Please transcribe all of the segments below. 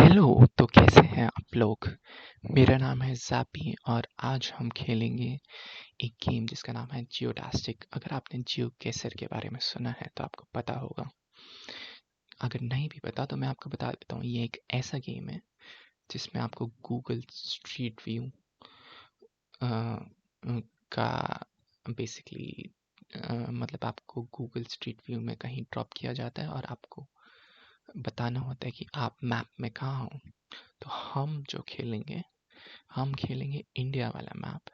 Hello, तो कैसे हैं आप लोग? मेरा नाम है ज़ापी और आज हम खेलेंगे एक गेम जिसका नाम है जियोटास्टिक। अगर आपने जियो गेसर के बारे में सुना है तो आपको पता होगा। अगर नहीं भी पता तो मैं आपको बता देता हूँ। ये एक ऐसा गेम है जिसमें आपको गूगल स्ट्रीट व्यू का बेसिकली मतलब आपको गूगल स्ट्रीट व्यू में कहीं ड्रॉप किया जाता है और आपको बताना होता है कि आप मैप में कहाँ हो। तो हम खेलेंगे इंडिया वाला map,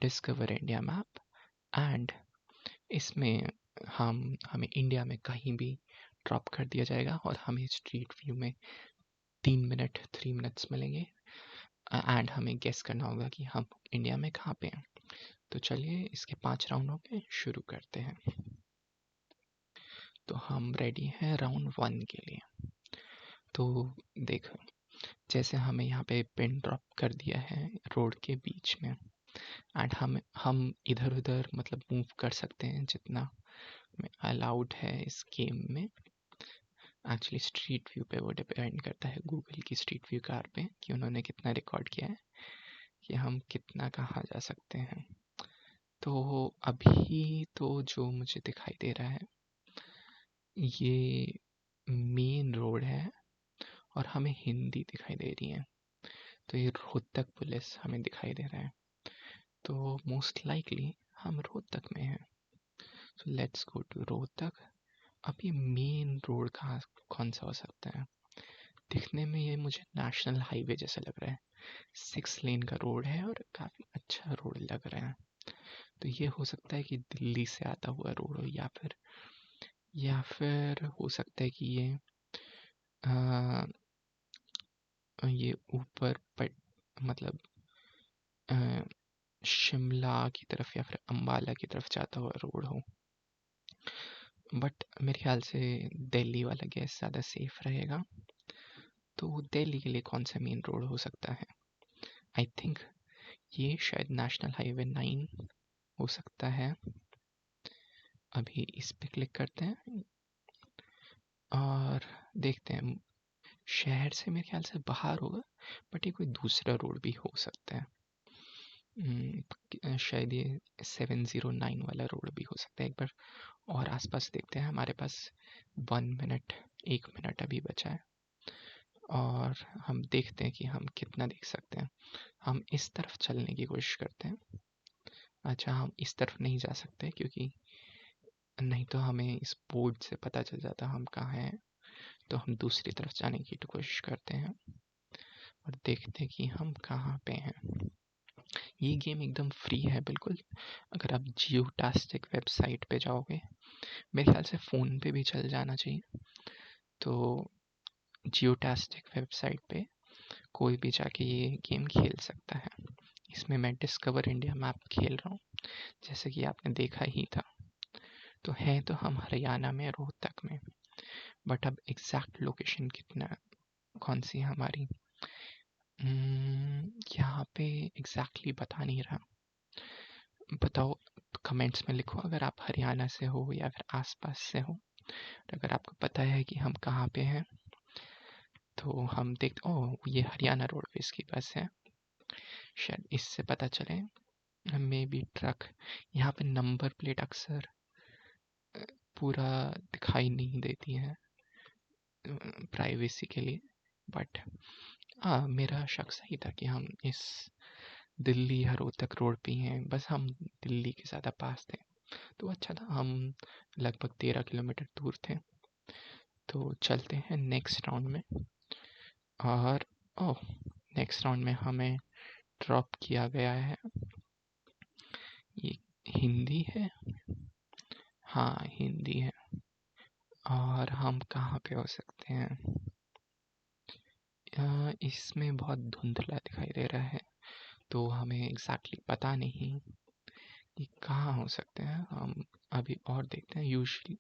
discover India map. And इसमें हमें इंडिया में कहीं भी ड्रॉप कर दिया जाएगा और हमें स्ट्रीट व्यू में 3 मिनट्स मिलेंगे। एंड हमें गेस करना होगा कि हम इंडिया में कहाँ पे हैं। तो चलिए इसके 5 राउंडों पे शुरू करते हैं। तो हम रेडी हैं राउंड 1 के लिए। तो देखो, जैसे हमें यहाँ पे पिन ड्रॉप कर दिया है रोड के बीच में। एंड हम इधर उधर मतलब मूव कर सकते हैं जितना अलाउड है इस गेम में। एक्चुअली स्ट्रीट व्यू पे वो डिपेंड करता है गूगल की स्ट्रीट व्यू कार पे कि उन्होंने कितना रिकॉर्ड किया है कि हम कितना कहाँ जा सकते हैं। तो अभी तो जो मुझे दिखाई दे रहा है ये मेन रोड है और हमें हिंदी दिखाई दे रही है। तो ये रोहतक पुलिस हमें दिखाई दे रहा है। तो मोस्ट लाइकली हम रोहतक में हैं। So let's go to Rohtak. अब ये मेन रोड कहाँ कौन सा हो सकता है? दिखने में ये मुझे नेशनल हाईवे जैसा लग रहा है। 6 लेन का रोड है और काफ़ी अच्छा रोड लग रहा है। तो ये हो सकता है कि दिल्ली से आता हुआ रोड हो या फिर हो सकता है कि ये ऊपर मतलब शिमला की तरफ या फिर अम्बाला की तरफ जाता हुआ रोड हो। बट मेरे ख्याल से दिल्ली वाला गैस ज़्यादा सेफ रहेगा। तो दिल्ली के लिए कौन सा मेन रोड हो सकता है? आई थिंक ये शायद नेशनल हाईवे 9 हो सकता है। अभी इस पे क्लिक करते हैं और देखते हैं। शहर से मेरे ख्याल से बाहर होगा, बट ये कोई दूसरा रोड भी हो सकता है। शायद ये 709 वाला रोड भी हो सकता है। एक बार और आसपास देखते हैं। हमारे पास 1 मिनट अभी बचा है और हम देखते हैं कि हम कितना देख सकते हैं। हम इस तरफ चलने की कोशिश करते हैं। अच्छा, हम इस तरफ नहीं जा सकते क्योंकि नहीं तो हमें इस बोर्ड से पता चल जाता हम कहाँ हैं। तो हम दूसरी तरफ जाने की तो कोशिश करते हैं और देखते हैं कि हम कहाँ पे हैं। ये गेम एकदम फ्री है बिल्कुल। अगर आप जियोटास्टिक वेबसाइट पे जाओगे, मेरे ख्याल से फ़ोन पे भी चल जाना चाहिए। तो जियोटास्टिक वेबसाइट पे कोई भी जाके ये गेम खेल सकता है। इसमें मैं डिस्कवर इंडिया मैप खेल रहा हूँ, जैसे कि आपने देखा ही था। तो है तो हम हरियाणा में, रोहतक में, बट अब एग्जैक्ट लोकेशन कौन सी है हमारी, यहाँ पे एग्जैक्टली बता नहीं रहा। बताओ, कमेंट्स में लिखो अगर आप हरियाणा से हो या फिर आसपास से हो। अगर आपको पता है कि हम कहाँ पे हैं तो हम देखते। ओह, ये हरियाणा रोडवेज की बस है, शायद इससे पता चले। May be truck. यहाँ पे नंबर प्लेट अक्सर पूरा दिखाई नहीं देती है प्राइवेसी के लिए। बट हाँ, मेरा शक सही था कि हम इस दिल्ली रोहतक रोड पे ही हैं। बस हम दिल्ली के ज़्यादा पास थे तो अच्छा था। हम लगभग 13 किलोमीटर दूर थे। तो चलते हैं नेक्स्ट राउंड में। और ओह, नेक्स्ट राउंड में हमें ड्रॉप किया गया है। ये हिंदी है, हाँ हिंदी है। और हम कहाँ पे हो सकते हैं? इसमें बहुत धुंधला दिखाई दे रहा है तो हमें एग्जैक्टली पता नहीं कि कहाँ हो सकते हैं। हम अभी और देखते हैं। यूजुअली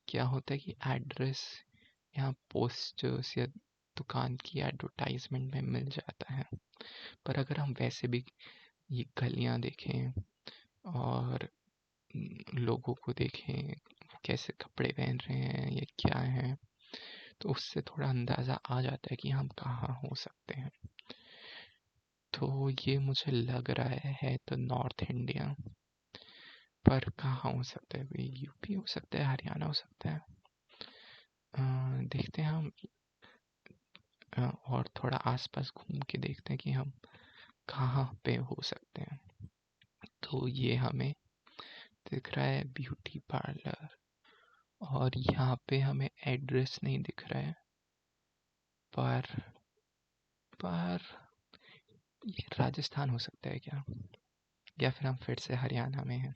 क्या होता है कि एड्रेस यहाँ पोस्टर्स या दुकान की एडवर्टाइजमेंट में मिल जाता है। पर अगर हम वैसे भी ये गलियाँ देखें और लोगों को देखें कैसे कपड़े पहन रहे हैं या क्या है, तो उससे थोड़ा अंदाज़ा आ जाता है कि हम कहाँ हो सकते हैं। तो ये मुझे लग रहा है तो नॉर्थ इंडिया, पर कहाँ हो सकता है? कोई यूपी हो सकता है, हरियाणा हो सकता है। देखते हैं हम, और थोड़ा आसपास घूम के देखते हैं कि हम कहाँ पे हो सकते हैं। तो ये हमें दिख रहा है ब्यूटी पार्लर, और यहाँ पे हमें एड्रेस नहीं दिख रहा है, पर ये राजस्थान हो सकता है क्या? या फिर हम फिर से हरियाणा में हैं?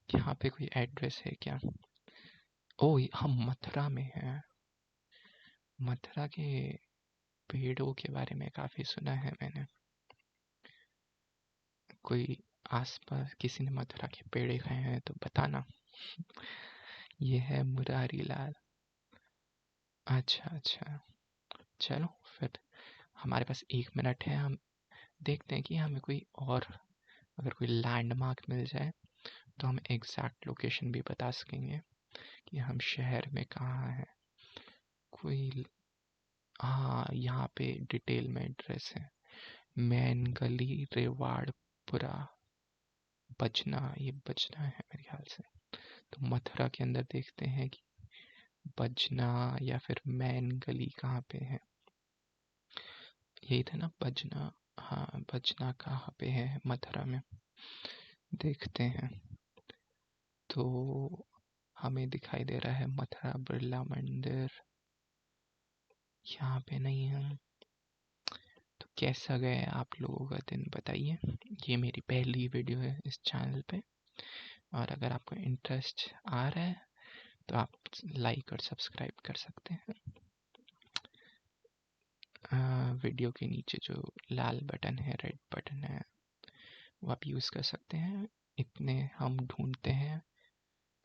यहाँ पे कोई एड्रेस है क्या? ओह, हम मथुरा में हैं। मथुरा के पेड़ों के बारे में काफ़ी सुना है मैंने। कोई आसपास किसी ने मथुरा के पेड़े खाए हैं तो बताना। ये है मुरारी लाल। अच्छा अच्छा, चलो फिर हमारे पास 1 मिनट है। हम देखते हैं कि हमें कोई और, अगर कोई लैंडमार्क मिल जाए तो हम एग्जैक्ट लोकेशन भी बता सकेंगे कि हम शहर में कहाँ हैं। कोई, हाँ, यहाँ पे डिटेल में एड्रेस है। मैन गली, रेवाड़पुरा, बजना। ये बजना है मेरे ख्याल से। तो मथुरा के अंदर देखते हैं कि बजना या फिर मैन गली कहाँ पे है। यही था ना, बजना? हाँ, बजना कहाँ पे है मथुरा में, देखते हैं। तो हमें दिखाई दे रहा है मथुरा बिरला मंदिर, यहाँ पे नहीं है। तो कैसा गया आप लोगों का दिन, बताइए। ये मेरी पहली वीडियो है इस चैनल पे, और अगर आपको इंटरेस्ट आ रहा है तो आप लाइक और सब्सक्राइब कर सकते हैं। वीडियो के नीचे जो लाल बटन है, रेड बटन है, वो आप यूज़ कर सकते हैं। इतने हम ढूंढते हैं।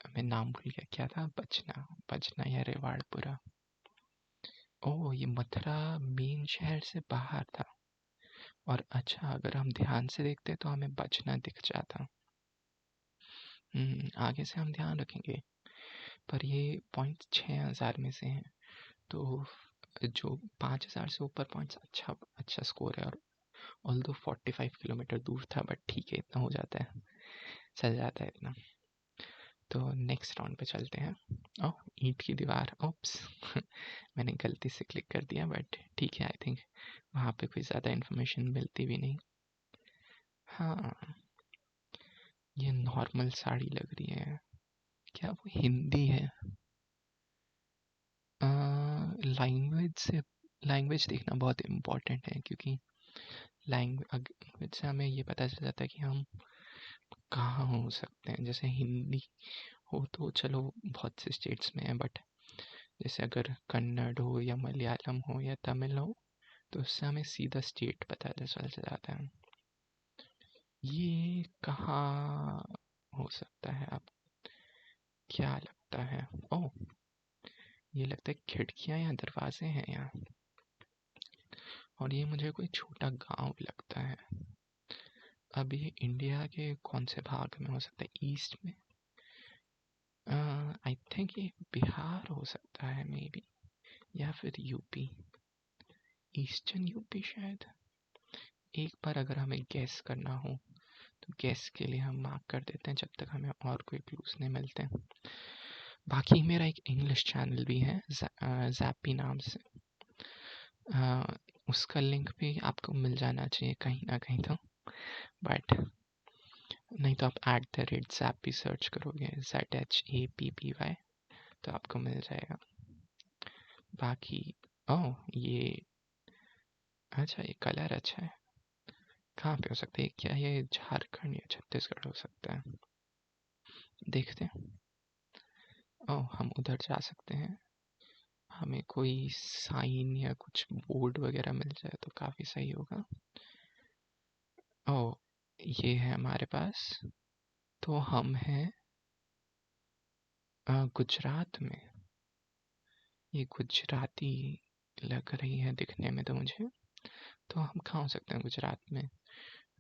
मैं नाम भूल गया, क्या था? बजना, बजना या रेवाड़पुरा। ओह, ये मथुरा मेन शहर से बाहर था। और अच्छा, अगर हम ध्यान से देखते तो हमें बजना दिख जाता। आगे से हम ध्यान रखेंगे। पर ये पॉइंट 6000 में से हैं, तो जो 5000 से ऊपर पॉइंट्स अच्छा स्कोर है। और ऑल्दो 45 किलोमीटर दूर था, बट ठीक है, इतना हो जाता है, चल जाता है इतना। तो नेक्स्ट राउंड पे चलते हैं। ओह, ईंट की दीवार, ओप्स। मैंने गलती से क्लिक कर दिया, बट ठीक है। आई थिंक वहाँ पे कोई ज़्यादा इन्फॉर्मेशन मिलती भी नहीं। हाँ, ये नॉर्मल साड़ी लग रही है, क्या वो हिंदी है? लैंग्वेज देखना बहुत इम्पोर्टेंट है, क्योंकि लैंग्वेज से हमें ये पता चल जाता है कि हम कहाँ हो सकते हैं। जैसे हिंदी हो तो चलो बहुत से स्टेट्स में है, बट जैसे अगर कन्नड़ हो या मलयालम हो या तमिल हो, तो उससे हमें सीधा स्टेट पता चल जाता है। ये कहाँ हो सकता है, आप क्या लगता है? ओह, ये लगता है खिड़कियाँ या दरवाजे हैं यहाँ। और ये मुझे कोई छोटा गांव लगता है। अब ये इंडिया के कौन से भाग में हो सकता है? ईस्ट में? आई थिंक ये बिहार हो सकता है, मे बी, या फिर यूपी, ईस्टर्न यूपी शायद। एक बार अगर हमें गैस करना हो तो गैस के लिए हम मार्क कर देते हैं, जब तक हमें और कोई क्लूज नहीं मिलते हैं। बाकी मेरा एक इंग्लिश चैनल भी है, ज़ैप्पी नाम से। उसका लिंक भी आपको मिल जाना चाहिए कहीं ना कहीं तो, बट नहीं तो आप @ज़ैप्पी सर्च करोगे, ZHAPPY, तो आपको मिल जाएगा। बाकी ओह, ये अच्छा, ये कलर अच्छा है। कहाँ पे हो सकता है? क्या ये झारखंड या छत्तीसगढ़ हो सकता है? देखते हैं। ओह, हम उधर जा सकते हैं। हमें कोई साइन या कुछ बोर्ड वगैरह मिल जाए तो काफ़ी सही होगा। ओह, ये है हमारे पास। तो हम हैं गुजरात में। ये गुजराती लग रही है दिखने में तो मुझे। तो हम कहाँ हो सकते हैं गुजरात में?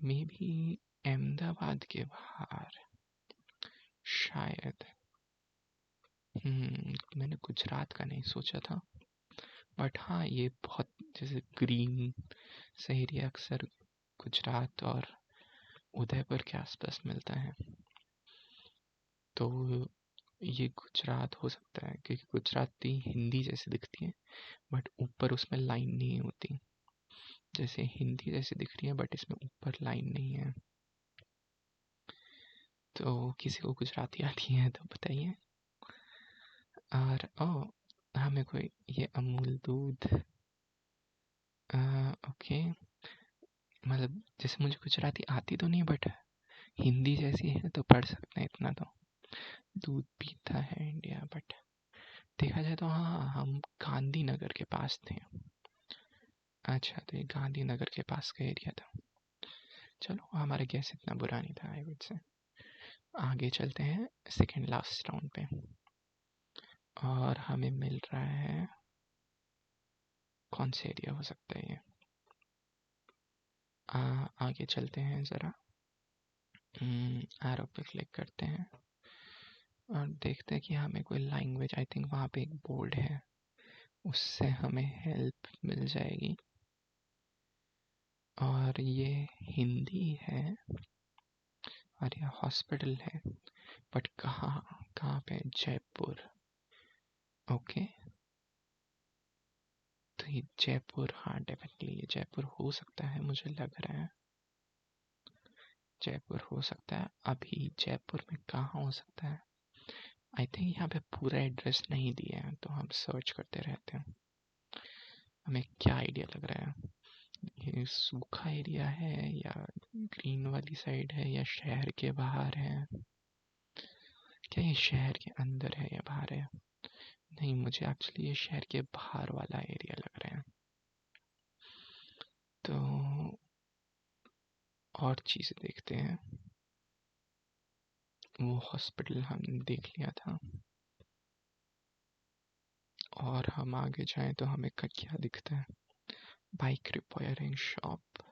मे बी अहमदाबाद के बाहर शायद। मैंने गुजरात का नहीं सोचा था, बट हाँ ये बहुत जैसे ग्रीन सा एरिया अक्सर गुजरात और उदयपुर के आसपास मिलता है, तो ये गुजरात हो सकता है क्योंकि गुजराती हिंदी जैसी दिखती है बट ऊपर उसमें लाइन नहीं होती, जैसे हिंदी जैसी दिख रही है बट इसमें ऊपर लाइन नहीं है। तो किसी को गुजराती आती है तो बताइए। और हमें कोई ये अमूल दूध, ओके, मतलब जैसे मुझे गुजराती आती तो नहीं बट हिंदी जैसी है तो पढ़ सकते हैं इतना तो। दूध पीता है इंडिया, बट देखा जाए तो हाँ हम गांधीनगर के पास थे। अच्छा, तो ये गांधीनगर के पास का एरिया था। चलो हमारा गैस इतना बुरा नहीं था, आई वुड से। आगे चलते हैं सेकेंड लास्ट राउंड पे, और हमें मिल रहा है कौन सा एरिया हो सकता है ये। आगे चलते हैं ज़रा, एरो पे क्लिक करते हैं और देखते हैं कि हमें कोई लैंग्वेज, आई थिंक वहाँ पे एक बोर्ड है उससे हमें हेल्प मिल जाएगी, और ये हिंदी है और ये हॉस्पिटल है, बट कहाँ पे? जयपुर। ओके, तो ये जयपुर, हाँ डेफिनेटली ये जयपुर हो सकता है, मुझे लग रहा है जयपुर हो सकता है। अभी जयपुर में कहाँ हो सकता है? आई थिंक यहाँ पे पूरा एड्रेस नहीं दिया है तो हम सर्च करते रहते हैं। हमें क्या आइडिया लग रहा है, ये सूखा एरिया है या ग्रीन वाली साइड है या शहर के बाहर है? क्या ये शहर के अंदर है या बाहर है? नहीं, मुझे एक्चुअली ये शहर के बाहर वाला एरिया लग रहा है। तो और चीज़ें देखते हैं। वो हॉस्पिटल हमने देख लिया था, और हम आगे जाएं तो हमें क्या दिखता है? Bike repairing shop.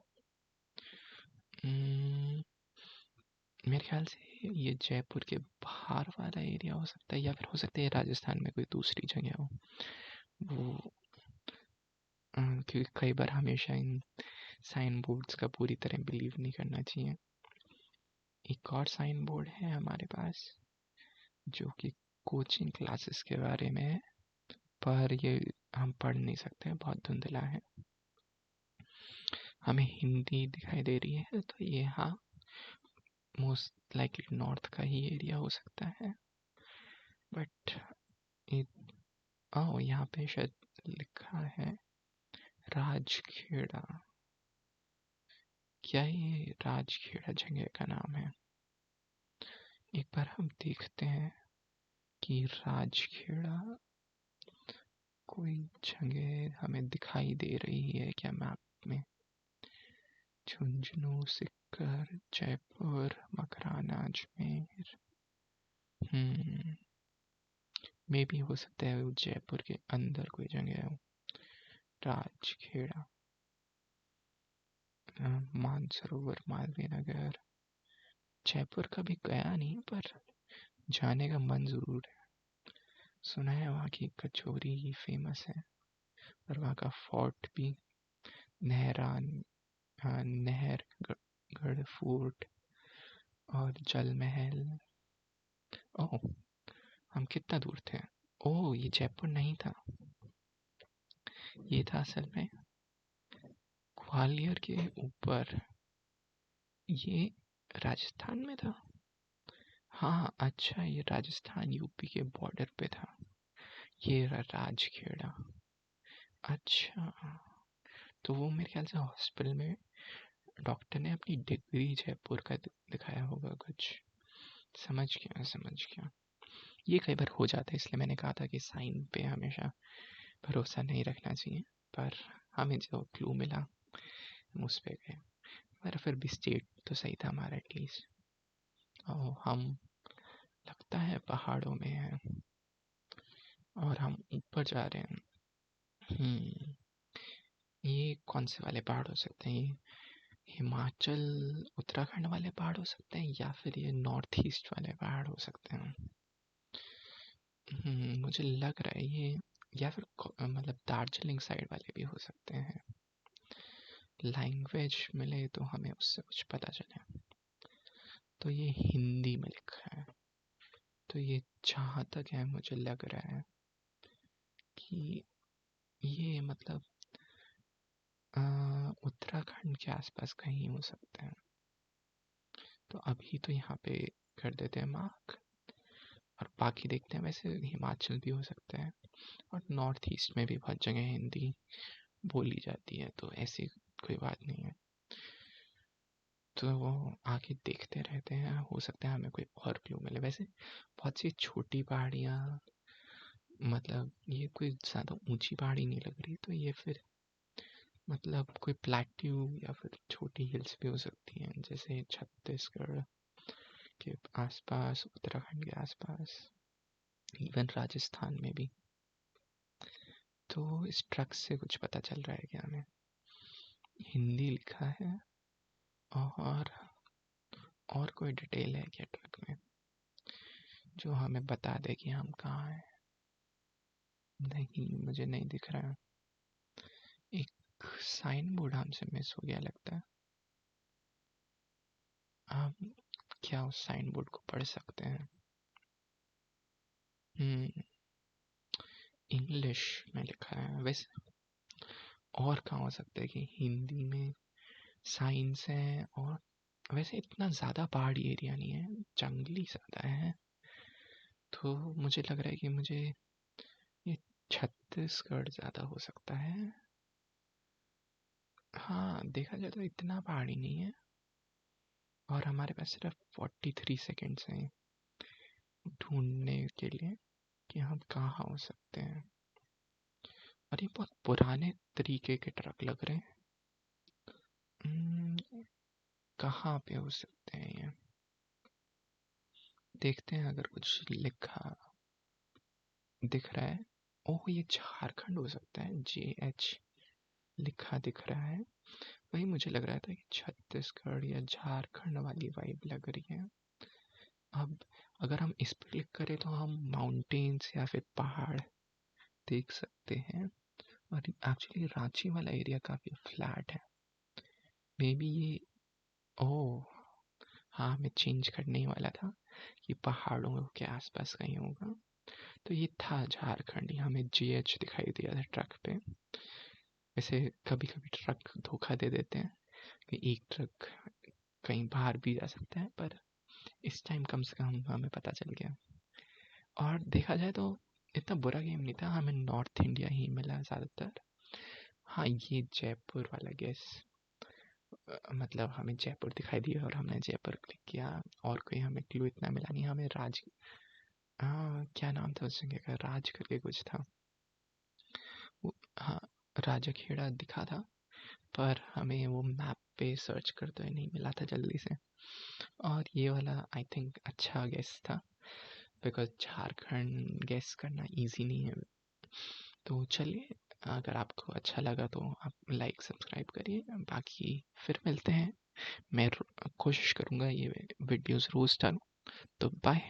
मेरे ख्याल से ये जयपुर के बाहर वाला एरिया हो सकता है, या फिर हो सकता है राजस्थान में कोई दूसरी जगह हो वो। क्योंकि कई बार हमेशा इन साइन बोर्ड्स का पूरी तरह बिलीव नहीं करना चाहिए। एक और साइन बोर्ड है हमारे पास जो कि कोचिंग क्लासेस के बारे में है, पर ये हम पढ़ नहीं सकते, बहुत धुंधला है। हमें हिंदी दिखाई दे रही है तो ये हाँ मोस्ट लाइकली नॉर्थ का ही एरिया हो सकता है, बट यहाँ पे शायद लिखा है राजखेड़ा। क्या ये राजखेड़ा जगह का नाम है? एक बार हम देखते हैं कि राजखेड़ा कोई जगह हमें दिखाई दे रही है क्या मैप में? झुंझुनू, सीकर, जयपुर, मकराना, अजमेर। मे भी हो सकता है वो जयपुर के अंदर कोई जगह हो। राजखेड़ा, मानसरोवर, मालवीय नगर। जयपुर कभी गया नहीं पर जाने का मन ज़रूर है। सुना है वहाँ की कचौरी फेमस है, और वहाँ का फोर्ट भी, नहरान, नहरगढ़ फोर्ट और जल महल। ओह, हम कितना दूर थे? ओह, ये जयपुर नहीं था, ये था असल में ग्वालियर के ऊपर। ये राजस्थान में था। हाँ अच्छा, ये राजस्थान यूपी के बॉर्डर पे था। ये राजखेड़ा। अच्छा, तो वो मेरे ख्याल से हॉस्पिटल में डॉक्टर ने अपनी डिग्री जयपुर का दिखाया होगा कुछ। समझ गया समझ गया। ये कई बार हो जाता है, इसलिए मैंने कहा था कि साइन पे हमेशा भरोसा नहीं रखना चाहिए, पर हमें जो क्लू मिला हम उस पे गए। पर फिर भी स्टेट तो सही था हमारा एटलीस्ट। हम लगता है पहाड़ों में हैं और हम ऊपर जा रहे हैं। ये कौन से वाले पहाड़ हो सकते हैं? ये हिमाचल उत्तराखंड वाले पहाड़ हो सकते हैं, या फिर ये नॉर्थ ईस्ट वाले पहाड़ हो सकते हैं। मुझे लग रहा है ये, या फिर मतलब दार्जिलिंग साइड वाले भी हो सकते हैं। लैंग्वेज मिले तो हमें उससे कुछ पता चले। तो ये हिंदी में लिखा है, तो ये जहाँ तक है मुझे लग रहा है कि ये मतलब उत्तराखंड के आसपास कहीं हो सकते हैं। तो अभी तो यहाँ पे कर देते हैं मार्क, और बाकी देखते हैं। वैसे हिमाचल भी हो सकता है, और नॉर्थ ईस्ट में भी बहुत जगह हिंदी बोली जाती है, तो ऐसी कोई बात नहीं है। तो वो आगे देखते रहते हैं, हो सकता है हमें कोई और क्लू मिले। वैसे बहुत सी छोटी पहाड़ियाँ, मतलब ये कोई ज़्यादा ऊंची पहाड़ी नहीं लग रही, तो ये फिर मतलब कोई प्लेट्यू या फिर छोटी हिल्स भी हो सकती हैं, जैसे छत्तीसगढ़ के आसपास, उत्तराखंड के आसपास, इवन राजस्थान में भी। तो इस ट्रक से कुछ पता चल रहा है क्या हमें? हिंदी लिखा है, और कोई डिटेल है क्या ट्रक में जो हमें बता दे कि हम कहाँ हैं? नहीं, मुझे नहीं दिख रहा है। एक साइन बोर्ड हमसे मिस हो गया लगता है। हम क्या उस साइन बोर्ड को पढ़ सकते हैं? इंग्लिश में लिखा है। वैसे और कहाँ हो सकता है कि हिंदी में साइंस है, और वैसे इतना ज़्यादा पहाड़ी एरिया नहीं है, जंगली ज़्यादा है। तो मुझे लग रहा है कि मुझे ये छत्तीसगढ़ ज़्यादा हो सकता है। हाँ, देखा जाए तो इतना पहाड़ी नहीं है, और हमारे पास सिर्फ 43 सेकेंड्स हैं ढूंढने के लिए कि हम कहाँ हो सकते हैं। और ये बहुत पुराने तरीके के ट्रक लग रहे हैं। कहाँ पे हो सकते हैं ये? देखते हैं अगर कुछ लिखा दिख रहा है। ओह, ये झारखंड हो सकता है, JH लिखा दिख रहा है। वही मुझे लग रहा था कि छत्तीसगढ़ या झारखंड वाली वाइब लग रही है। अब अगर हम इस पर क्लिक करें तो हम माउंटेन्स या फिर पहाड़ देख सकते हैं, और एक्चुअली रांची वाला एरिया काफ़ी फ्लैट है। मे बी ये, ओह हाँ, मैं चेंज करने ही वाला था कि पहाड़ों के आसपास कहीं होगा। तो ये था झारखंड, हमें JH दिखाई दिया था ट्रक पे। वैसे कभी कभी ट्रक धोखा दे देते हैं कि एक ट्रक कहीं बाहर भी जा सकता है, पर इस टाइम कम से कम हमें पता चल गया। और देखा जाए तो इतना बुरा गेम नहीं था, हमें नॉर्थ इंडिया ही मिला ज़्यादातर। हाँ, ये जयपुर वाला गेस, मतलब हमें जयपुर दिखाई दिया और हमने जयपुर क्लिक किया, और कोई हमें क्लू इतना मिला नहीं। हमें हाँ, क्या नाम था उस जगह का? राज करके कुछ था हाँ, राजखेड़ा दिखा था, पर हमें वो मैप पे सर्च करते हुए नहीं मिला था जल्दी से। और ये वाला आई थिंक अच्छा गेस था, बिकॉज झारखंड गेस करना इजी नहीं है। तो चलिए, अगर आपको अच्छा लगा तो आप लाइक सब्सक्राइब करिए, बाकी फिर मिलते हैं। मैं कोशिश करूँगा ये वीडियोज़ रोज़ डालूँ। तो बाय।